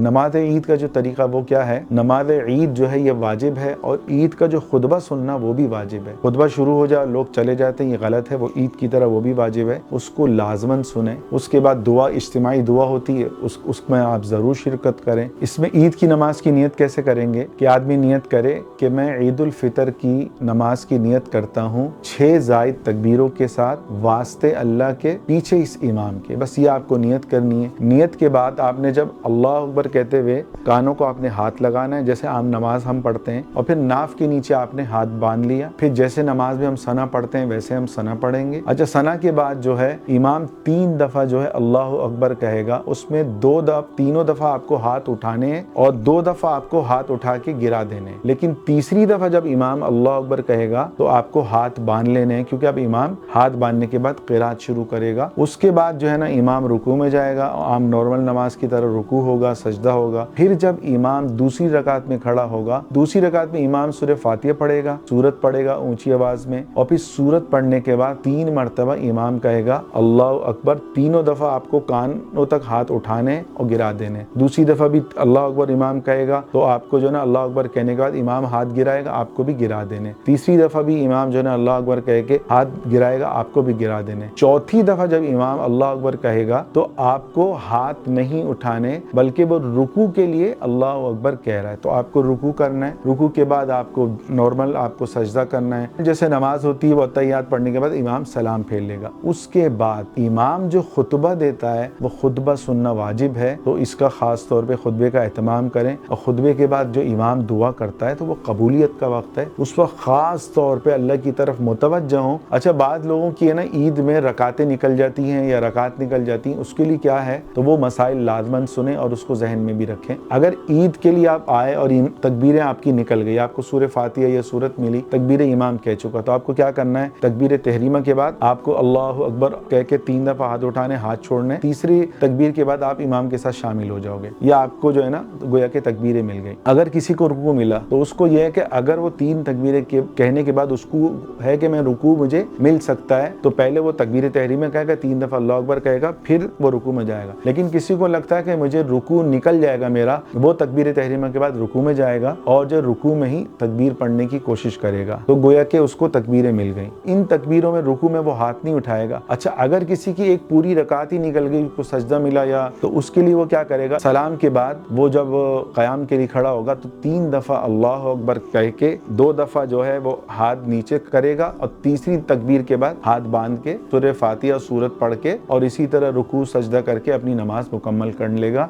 نماز عید کا جو طریقہ وہ کیا ہے، نماز عید جو ہے یہ واجب ہے، اور عید کا جو خطبہ سننا وہ بھی واجب ہے۔ خطبہ شروع ہو جائے لوگ چلے جاتے ہیں، یہ غلط ہے، وہ عید کی طرح وہ بھی واجب ہے، اس کو لازماً سنیں۔ اس کے بعد دعا، اجتماعی دعا ہوتی ہے، اس میں آپ ضرور شرکت کریں۔ اس میں عید کی نماز کی نیت کیسے کریں گے کہ آدمی نیت کرے کہ میں عید الفطر کی نماز کی نیت کرتا ہوں 6 زائد تکبیروں کے ساتھ واسطے اللہ کے، پیچھے اس امام کے، بس یہ آپ کو نیت کرنی ہے۔ نیت کے بعد آپ نے جب اللہ اکبر کہتے ہوئے کانوں کو آپ نے ہاتھ لگانا ہے، جیسے عام نماز ہم پڑھتے ہیں، اور پھر ناف کے نیچے آپ نے ہاتھ باندھ لیا، پھر جیسے نماز میں ہم ثنا پڑھتے ہیں ویسے ہم ثنا پڑھیں گے۔ اچھا، ثنا کے بعد جو ہے امام 3 دفعہ جو ہے اللہ اکبر کہے گا، اس میں تینوں دفعہ آپ کو ہاتھ اٹھانے ہیں اور 2 دفعہ آپ کو ہاتھ اٹھا کے گرا دینے ہیں، لیکن تیسری دفعہ جب امام اللہ اکبر کہے گا تو آپ کو ہاتھ باندھ لینے ہیں، کیونکہ اب امام ہاتھ باندھنے کے بعد قرات شروع کرے گا۔ اس کے بعد جو ہے نا امام رکوع میں جائے گا، عام نارمل نماز کی طرح رکوع ہوگا، سجدہ ہوگا۔ پھر جب امام دوسری رکعت میں کھڑا ہوگا، دوسری رکعت میں امام سورہ فاتحہ پڑھے گا، سورت پڑھے گا اونچی آواز میں، اور پھر سورت پڑھنے کے بعد 3 مرتبہ امام کہے گا اللہ اکبر، تینوں دفعہ آپ کو کانوں تک ہاتھ اٹھانے اور گرا دینے۔ دوسری دفعہ بھی اللہ اکبر امام کہے گا تو آپ کو جو ہے نا اللہ اکبر کہنے کے بعد امام ہاتھ گرائے گا، آپ کو بھی گرا دینے۔ تیسری دفعہ بھی امام جو ہے نا اللہ اکبر کہہ کے ہاتھ گرائے گا، آپ کو بھی گرا دینے۔ چوتھی دفعہ جب امام اللہ اکبر کہے گا تو آپ کو ہاتھ نہیں اٹھانے، بلکہ وہ رکوع کے لیے اللہ اکبر کہہ رہا ہے تو آپ کو رکوع کرنا ہے۔ رکوع کے بعد آپ کو نارمل آپ کو سجدہ کرنا ہے، جیسے نماز ہوتی ہے، وہ تحیات پڑھنے کے بعد امام سلام پھیر لے گا۔ اس کے بعد امام جو خطبہ دیتا ہے وہ خطبہ سننا واجب ہے، تو اس کا خاص طور پہ خطبے کا اہتمام کریں، اور خطبے کے بعد جو امام دعا کرتا ہے تو وہ قبولیت کا وقت ہے، اس وقت خاص طور پہ اللہ کی طرف متوجہ ہوں۔ اچھا، بعض لوگوں کی ہے نا عید میں رکعتیں نکل جاتی ہیں یا رکعت نکل جاتی ہیں، اس کے لیے کیا ہے تو وہ مسائل لازماً سنیں اور اس کو ذہن میں بھی رکھیں۔ اگر عید کے لیے آپ آئے اور تکبیریں آپ کی نکل گئی، آپ کو سورہ فاتحہ یا سورت ملی، تکبیر امام کہہ چکا، تو آپ کو کیا کرنا ہے، تکبیر تحریمہ کے بعد آپ کو اللہ اکبر کہہ کے 3 دفعہ ہاتھ اٹھانے، ہاتھ چھوڑنے، تیسری تکبیر کے بعد آپ امام کے ساتھ شامل ہو جاؤ گے، یا آپ کو جو ہے نا گویا کہ تکبیریں مل گئی۔ اگر کسی کو رکوع ملا تو اس کو یہ ہے کہ اگر وہ 3 تکبیریں کہنے کے بعد اس کو ہے کہ میں رکوع مجھے مل سکتا ہے، تو پہلے وہ تکبیر تحریمہ کہے گا، 3 دفعہ اللہ اکبر کہے گا، پھر وہ رکوع میں جائے گا۔ لیکن کسی کو لگتا ہے کہ مجھے رکوع نکل جائے گا میرا، وہ تکبیر تحریمہ کے بعد رکوع میں جائے گا اور جو رکوع میں ہی تکبیر پڑھنے کی کوشش کرے گا، تو گویا کہ اس کو تکبیریں مل گئیں۔ ان تکبیروں میں رکوع میں وہ ہاتھ نہیں اٹھائے گا۔ اچھا، اگر کسی کی ایک پوری رکعت ہی نکل گئی، کو سجدہ ملا یا، تو اس کے لیے وہ کیا کرے گا، سلام کے بعد وہ جب قیام کے لیے کھڑا ہوگا تو 3 دفعہ اللہ اکبر کہہ کے 2 دفعہ جو ہے وہ ہاتھ نیچے کرے گا، اور تیسری تکبیر کے بعد ہاتھ باندھ کے سورہ فاتحہ سورت پڑھ کے اور اسی طرح رکوع سجدہ کر کے اپنی نماز مکمل کر لے گا۔